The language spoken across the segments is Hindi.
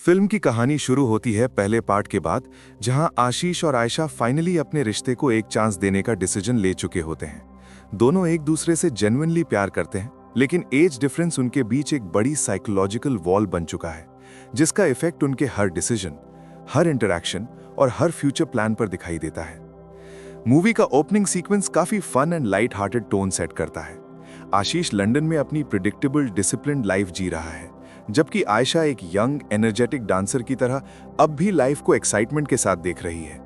फिल्म की कहानी शुरू होती है पहले पार्ट के बाद, जहां आशीष और आयशा फाइनली अपने रिश्ते को एक चांस देने का डिसीजन ले चुके होते हैं। दोनों एक दूसरे से जेन्युइनली प्यार करते हैं, लेकिन एज डिफरेंस उनके बीच एक बड़ी साइकोलॉजिकल वॉल बन चुका है, जिसका इफेक्ट उनके हर डिसीजन, हर इंटरैक्शन और हर फ्यूचर प्लान पर दिखाई देता है। मूवी का ओपनिंग सीक्वेंस काफी fun and light hearted tone set करता है। आशीष लंदन में अपनी प्रिडिक्टेबल डिसिप्लिन्ड लाइफ जी रहा है, जबकि आयशा एक यंग एनर्जेटिक डांसर की तरह अब भी लाइफ को एक्साइटमेंट के साथ देख रही है।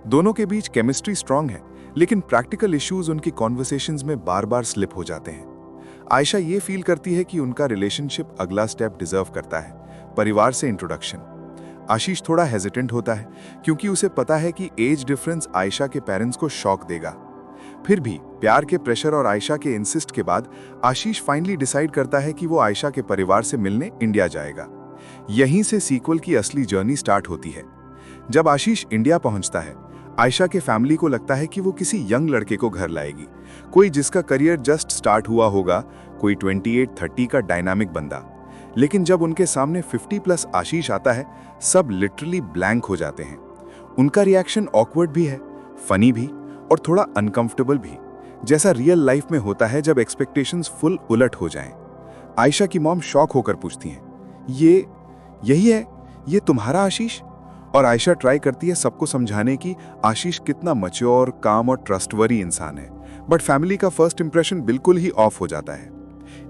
दोनों के बीच केमिस्ट्री स्ट्रांग है, लेकिन प्रैक्टिकल इश्यूज उनकी कॉन्वर्सेशंस में बार बार स्लिप हो जाते हैं। आयशा ये फील करती है कि उनका रिलेशनशिप अगला स्टेप डिजर्व करता है, परिवार से इंट्रोडक्शन। आशीष थोड़ा हेजिटेंट होता है, क्योंकि उसे पता है कि एज डिफरेंस आयशा के पेरेंट्स को शॉक देगा। फिर भी प्यार के प्रेशर और आयशा के इंसिस्ट के बाद आशीष फाइनली डिसाइड करता है कि वो आयशा के परिवार से मिलने इंडिया जाएगा। यहीं से सीक्वल की असली जर्नी स्टार्ट होती है। जब आशीष इंडिया पहुंचता है, आयशा के फैमिली को लगता है कि वो किसी यंग लड़के को घर लाएगी, कोई जिसका करियर जस्ट स्टार्ट हुआ होगा, कोई 28-30 का डायनामिक बंदा। लेकिन जब उनके सामने 50+ आशीष आता है, सब लिटरली ब्लैंक हो जाते हैं। उनका रिएक्शन ऑकवर्ड भी है, फनी भी और थोड़ा अनकंफर्टेबल भी, जैसा रियल लाइफ में होता है जब एक्सपेक्टेशंस फुल उलट हो जाएं। आयशा की मॉम शॉक होकर पूछती हैं, यही है, ये तुम्हारा आशीष? और आयशा ट्राई करती है सबको समझाने की आशीष कितना मैच्योर, काम और ट्रस्टवर्दी इंसान है, बट फैमिली का फर्स्ट इंप्रेशन बिल्कुल ही ऑफ हो जाता है।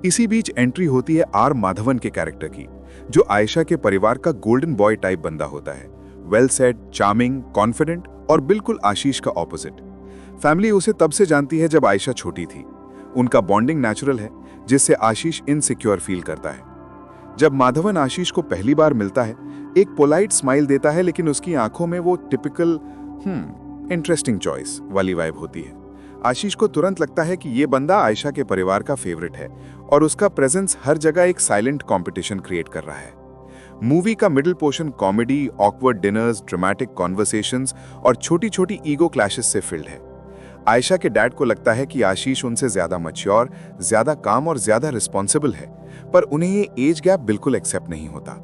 इसी बीच एंट्री होती है आर माधवन के कैरेक्टर की, जो आयशा के परिवार का गोल्डन बॉय टाइप बंदा होता है। वेल सेड, चार्मिंग, कॉन्फिडेंट और बिल्कुल आशीष का ऑपोजिट। फैमिली उसे तब से जानती है जब आयशा छोटी थी। उनका बॉन्डिंग नेचुरल है, जिससे आशीष इनसिक्योर फील करता है। जब माधवन आशीष को पहली बार मिलता है, एक पोलाइट स्माइल देता है, लेकिन उसकी आंखों में वो टिपिकल इंटरेस्टिंग चॉइस वाली वाइब होती है। आशीष को तुरंत लगता है कि ये बंदा आयशा के परिवार का फेवरेट है, और उसका प्रेजेंस हर जगह एक साइलेंट कंपटीशन क्रिएट कर रहा है। मूवी का middle portion comedy, awkward dinners, dramatic conversations और छोटी छोटी ईगो क्लैशेस से फिल्ड है। आयशा के डैड को लगता है कि आशीष उनसे ज्यादा मैच्योर, ज्यादा काम और ज्यादा रिस्पॉन्सिबल है, पर उन्हें ये एज गैप बिल्कुल एक्सेप्ट नहीं होता।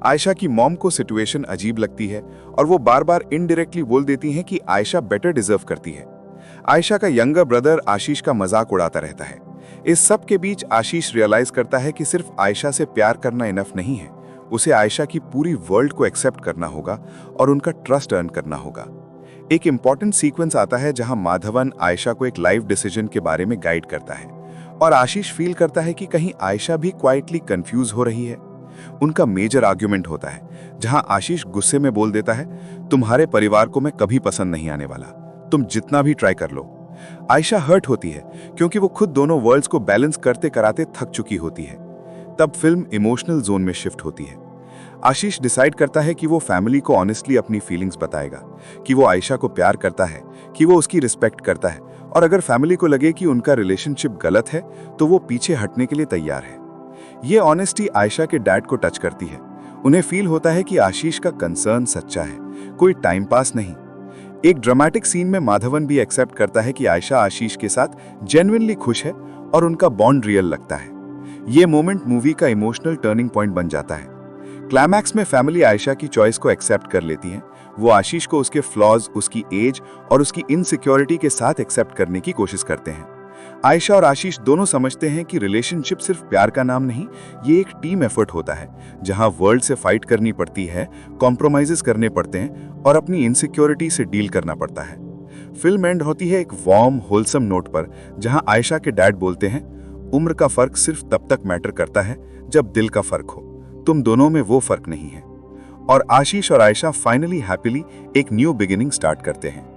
आयशा की मॉम को सिचुएशन अजीब लगती है, और वो बार बार इनडायरेक्टली बोल देती हैं कि आयशा बेटर डिजर्व करती है। आयशा का यंगर ब्रदर आशीष का मजाक उड़ाता रहता है। इस सब के बीच आशीष रियलाइज करता है कि सिर्फ आयशा से प्यार करना इनफ नहीं है, उसे आयशा की पूरी वर्ल्ड को एक्सेप्ट करना होगा और उनका ट्रस्ट अर्न करना होगा। एक इंपॉर्टेंट सीक्वेंस आता है जहां माधवन आयशा को एक लाइफ डिसीजन के बारे में गाइड करता है, और आशीष फील करता है कि कहीं आयशा भी क्वाइटली कंफ्यूज हो रही है। उनका मेजर आर्ग्यूमेंट होता है, जहां आशीष गुस्से में बोल देता है, तुम्हारे परिवार को मैं कभी पसंद नहीं आने वाला, तुम जितना भी ट्राई कर लो। आयशा हर्ट होती है, क्योंकि वो खुद दोनों वर्ल्ड्स को बैलेंस करते कराते थक चुकी होती है। तब फिल्म इमोशनल जोन में शिफ्ट होती है। आशीष डिसाइड करता है कि वो फैमिली को ऑनेस्टली अपनी फीलिंग्स बताएगा, कि वो आयशा को प्यार करता है, कि वो उसकी रिस्पेक्ट करता है, और अगर फैमिली को लगे कि उनका रिलेशनशिप गलत है, तो वो पीछे हटने के लिए तैयार है। ये ऑनेस्टी आयशा के डैड को टच करती है। उन्हें फील होता है कि आशीष का कंसर्न सच्चा है, कोई टाइम पास नहीं। एक ड्रामेटिक सीन में माधवन भी एक्सेप्ट करता है कि आयशा आशीष के साथ जेन्युइनली खुश है और उनका बॉन्ड रियल लगता है। ये मोमेंट मूवी का इमोशनल टर्निंग पॉइंट बन जाता है। क्लाइमैक्स में फैमिली आयशा की चॉइस को एक्सेप्ट कर लेती है। वो आशीष को उसके फ्लॉज, उसकी एज और उसकी इनसिक्योरिटी के साथ एक्सेप्ट करने की कोशिश करते हैं। आयशा और आशीष दोनों समझते हैं कि रिलेशनशिप सिर्फ प्यार का नाम नहीं, ये एक टीम एफर्ट होता है, जहां वर्ल्ड से फाइट करनी पड़ती है, कॉम्प्रोमाइजेस करने पड़ते हैं और अपनी इनसिक्योरिटी से डील करना पड़ता है। फिल्म एंड होती है एक वार्म, होलसम नोट पर, जहां आयशा के डैड बोलते हैं, उम्र का फर्क सिर्फ तब तक मैटर करता है जब दिल का फर्क हो, तुम दोनों में वो फर्क नहीं है। और आशीष और आयशा फाइनली हैप्पीली एक न्यू बिगिनिंग स्टार्ट करते हैं।